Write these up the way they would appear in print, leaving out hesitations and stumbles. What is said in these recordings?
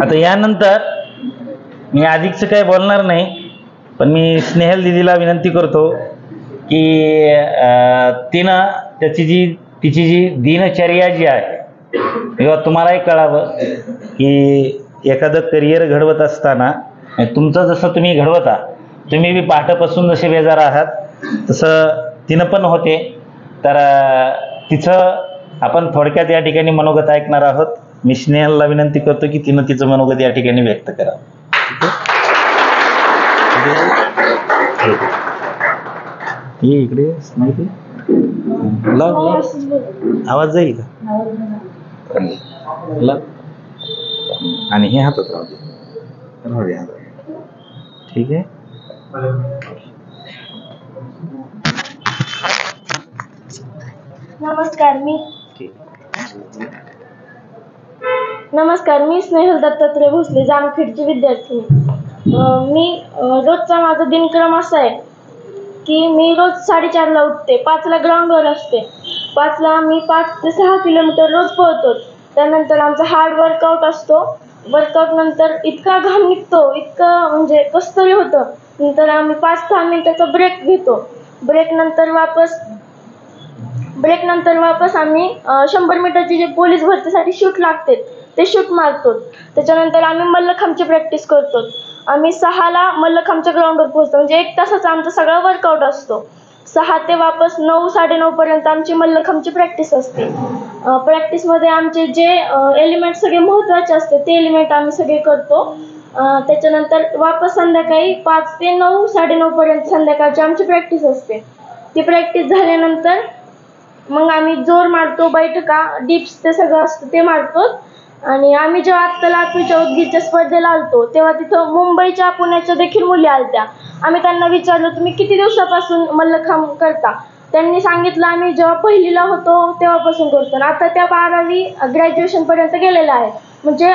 आता यानंतर मी अधिकचं काही बोलणार नाही, पण मी स्नेहल दिदीला विनंती करतो की तिनं तिची जी दिनचर्या जी आहे किंवा तुम्हालाही कळावं की एखादं करिअर घडवत असताना तुमचं जसं तुम्ही घडवता, तुम्ही बी पहाटेपासून जसे बेजार आहात तसं तिनं पण होते. तर तिचं आपण थोडक्यात या ठिकाणी मनोगत ऐकणार आहोत. मी स्नेहलला विनंती करतो की तिनं तिचं मनोगत या ठिकाणी व्यक्त करावं. ये इकडे आवाज जाईल का? आणि हे हातात राहू दे. ठीक आहे. नमस्कार, मी स्नेहल दत्तात्रय भोसले, जामखेडची विद्यार्थिनी. मी रोजचा माझा दिनक्रम असा आहे की मी रोज 4:30ला उठते, 5ला ग्राउंडवर असते. 5ला मी 5 ते 6 किलोमीटर रोज पळतो. त्यानंतर आमचा हार्ड वर्कआउट असतो. वर्कआउट नंतर इतका घाम निघतो, इतकं म्हणजे कसतरी होतं. नंतर आम्ही 5-6 मिनिटाचा ब्रेक घेतो. ब्रेक नंतर वापस आम्ही 100 मीटरचे जे पोलीस भरतीसाठी शूट लागते ते शूट मारतो. त्याच्यानंतर आम्ही मल्लखांबची प्रॅक्टिस करतो. आम्ही 6ला मल्लखांबच्या ग्राउंडवर पोहोचतो. म्हणजे 1 तासाचा आमचा सगळा वर्कआउट असतो. 6 ते वापस 9-9:30 पर्यंत आमची मल्लखांबची प्रॅक्टिस असते. प्रॅक्टिसमध्ये आमचे जे एलिमेंट सगळे महत्त्वाचे असते ते एलिमेंट आम्ही सगळे करतो. त्याच्यानंतर वापस संध्याकाळी 5 ते 9-9:30 पर्यंत संध्याकाळची आमची प्रॅक्टिस असते. ती प्रॅक्टिस झाल्यानंतर मग आम्ही जोर मारतो, बैठका, डिप्स ते सगळं असतं ते मारतो. आणि आम्ही जेव्हा आत्ता लातूरच्या उदगीरच्या स्पर्धेला आलतो तेव्हा तिथं मुंबईच्या, पुण्याच्या देखील मुली आलत्या. आम्ही त्यांना विचारलं, तुम्ही किती दिवसापासून मल्लखांब करता? त्यांनी सांगितलं, आम्ही जेव्हा पहिलीला होतो तेव्हापासून करतो. आता त्या 12वी ग्रॅज्युएशनपर्यंत गेलेल्या आहेत. म्हणजे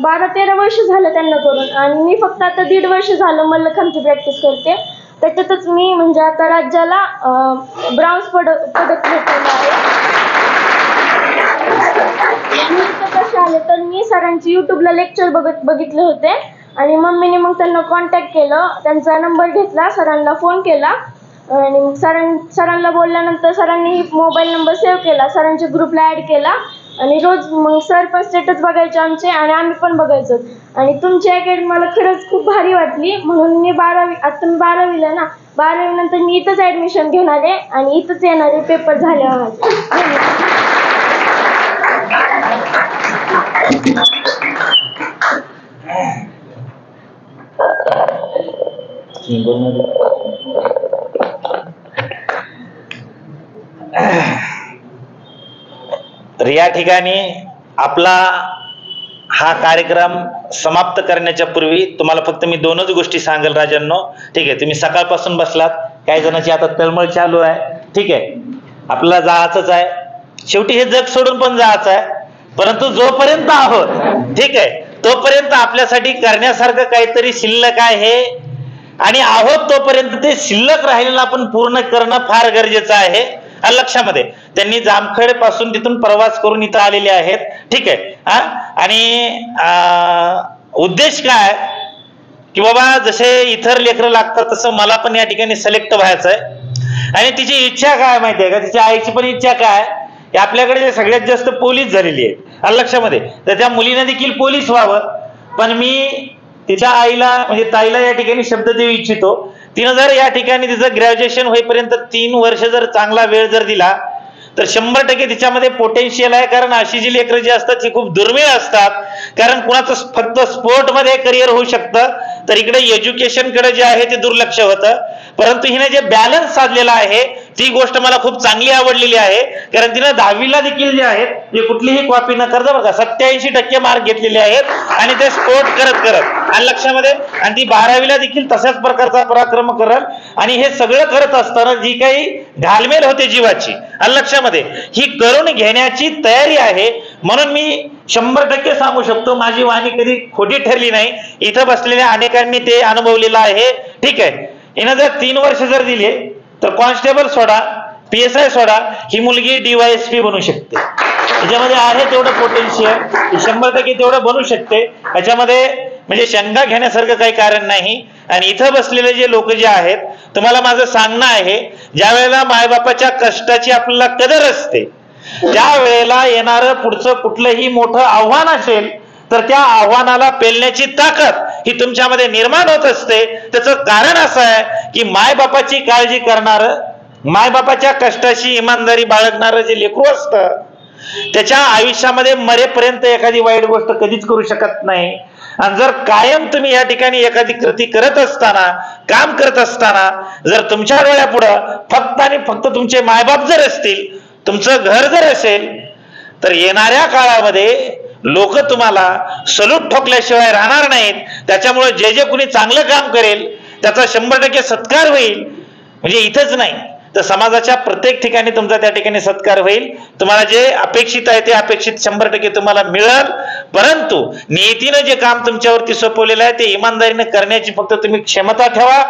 12-13 वर्ष झालं त्यांना करून. आणि मी फक्त आता 1.5 वर्ष झालं मल्लखांबची प्रॅक्टिस करते. त्याच्यातच मी म्हणजे आता राज्याला ब्राउन्स पदक भेटलेलं आहे. मी कसे आले तर मी सरांची यूट्यूबला लेक्चर बघितले होते आणि मम्मीने मग त्यांना कॉन्टॅक्ट केलं. त्यांचा नंबर घेतला, सरांना फोन केला आणि मग सरांना बोलल्यानंतर सरांनी मोबाईल नंबर सेव्ह केला, सरांच्या ग्रुपला ॲड केला आणि रोज मग सर पण स्टेटस बघायचे आमचे आणि आम्ही पण बघायचो. आणि तुमची अकॅडमी मला खरंच खूप भारी वाटली. म्हणून मी 12वीला ना, 12वी नंतर मी इथंच ॲडमिशन घेणार आहे आणि इथंच येणार आहे पेपर झाल्यावर. तर या ठिकाणी आपला हा कार्यक्रम समाप्त करण्याच्या पूर्वी तुम्हाला फक्त मी 2च गोष्टी सांगेल राजांनो. ठीक आहे, तुम्ही सकाळपासून बसलात, काही जणांची आता तळमळ चालू आहे. ठीक आहे, आपल्याला जायचंच आहे, शेवटी हे जग सोडून पण जायचं आहे. परंतु जोपर्यंत आहोत, ठीक आहे, तोपर्यंत आपल्यासाठी करण्यासारखं काहीतरी शिल्लक आहे आणि आहोत तोपर्यंत ते शिल्लक राहिलेलं आपण पूर्ण करणं फार गरजेचं आहे. लक्षामध्ये त्यांनी जामखेड पासून तिथून प्रवास करून इथं आलेले आहेत. ठीक आहे. आणि उद्देश काय की बाबा जसे इतर लेकरं लागतात तसं मला पण या ठिकाणी सिलेक्ट व्हायचं आहे. आणि तिची इच्छा काय माहिती आहे का, तिच्या आईची पण इच्छा काय की आपल्याकडे सगळ्यात जास्त पोलीस झालेली आहे लक्षामध्ये, तर त्या मुलीने देखील पोलीस व्हावं. पण मी तिच्या आईला म्हणजे ताईला या ठिकाणी शब्द देऊ इच्छितो, तिनं जर या ठिकाणी तिचं ग्रॅज्युएशन होईपर्यंत 3 वर्ष जर चांगला वेळ जर दिला तर 100% तिच्यामध्ये पोटेन्शियल आहे. कारण अशी जी लेकरं जी असतात ती खूप दुर्मिळ असतात. कारण कुणाचं फक्त स्पोर्टमध्ये करिअर होऊ शकतं, तर इकडे एज्युकेशनकडे जे आहे ते दुर्लक्ष होतं. परंतु हिने जे बॅलन्स साधलेला आहे ती गोष्ट मला खूप चांगली आवडलेली आहे. कारण तिनं 10वीला देखील जे आहेत जे कुठलीही कॉपी न करता बघा 87% मार्क घेतलेले आहेत आणि ते स्पोर्ट करत आणि लक्षामध्ये, आणि ती 12वीला देखील तशाच प्रकारचा पराक्रम करल. आणि हे सगळं करत असताना जी काही घालमेल होते जीवाची लक्षामध्ये, ही करून घेण्याची तयारी आहे. म्हणून मी 100% सांगू शकतो, माझी वाणी कधी खोटी ठरली नाही. इथं बसलेल्या अनेकांनी ते अनुभवलेलं आहे. ठीक आहे, हिनं जर 3 वर्ष जर दिले तर कॉन्स्टेबल सोडा, PSI सोडा, ही मुलगी DYSP बनू शकते. याच्यामध्ये आहे तेवढं पोटेन्शियल, 100% तेवढं बनू शकते. याच्यामध्ये म्हणजे शंका घेण्यासारखं काही कारण नाही. आणि इथं बसलेले जे लोक जे आहेत, तुम्हाला माझं सांगणं आहे, ज्या वेळेला मायबापाच्या कष्टाची आपल्याला कदर असते, त्या वेळेला येणारं पुढचं कुठलंही मोठं आव्हान असेल तर त्या आव्हानाला पेलण्याची ताकद ही तुमच्यामध्ये निर्माण होत असते. त्याचं कारण असं आहे की मायबापाची काळजी करणारं, मायबापाच्या कष्टाची इमानदारी बाळगणारं जे लेकरू असतं, त्याच्या आयुष्यामध्ये मरेपर्यंत एखादी वाईट गोष्ट कधीच करू शकत नाही. आणि जर कायम तुम्ही या ठिकाणी एखादी कृती करत असताना, काम करत असताना, जर तुमच्या डोळ्यापुढं फक्त आणि फक्त तुमचे मायबाप जर असतील, तुमचं घर जर असेल, तर येणाऱ्या काळामध्ये लोक तुम्हाला सलूट ठोकल्याशिवाय राहणार नाहीत. त्याच्यामुळे जे जे कुणी चांगलं काम करेल त्याचा 100% सत्कार होईल. म्हणजे इथंच नाही तर समाजाच्या प्रत्येक ठिकाणी तुमचा त्या ठिकाणी सत्कार होईल. तुम्हाला जे अपेक्षित आहे ते अपेक्षित 100% तुम्हाला मिळेल. परंतु नियतीनं जे काम तुमच्यावरती सोपवलेलं आहे ते इमानदारीने करण्याची फक्त तुम्ही क्षमता ठेवा.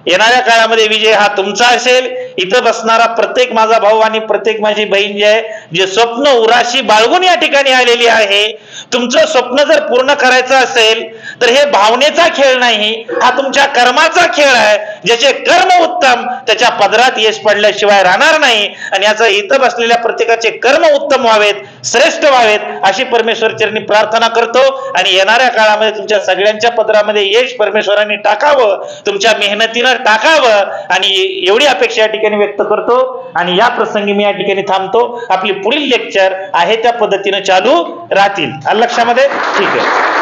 येणाऱ्या काळामध्ये विजय हा तुमचा असेल. इथं बसणारा प्रत्येक माझा भाऊ आणि प्रत्येक माझी बहीण जे आहे, जे स्वप्न उराशी बाळगून या ठिकाणी आलेली आहे, तुमचं स्वप्न जर पूर्ण करायचं असेल तर हे भावनेचा खेळ नाही, हा तुमच्या कर्माचा खेळ आहे. ज्याचे कर्म उत्तम त्याच्या पदरात यश पडल्याशिवाय राहणार नाही. आणि याचा इथं बसलेल्या प्रत्येकाचे कर्म उत्तम व्हावेत, श्रेष्ठ व्हावेत अशी परमेश्वर चरणी प्रार्थना करतो. आणि येणाऱ्या काळामध्ये तुमच्या सगळ्यांच्या पदरामध्ये यश परमेश्वरांनी टाकावं, तुमच्या मेहनतीनं टाकावं, आणि एवढी अपेक्षा या ठिकाणी व्यक्त करतो. आणि या प्रसंगी मी या ठिकाणी थांबतो. आपली पुढील लेक्चर आहे त्या पद्धतीने चालू राहतील. लक्षामध्ये ठीक आहे.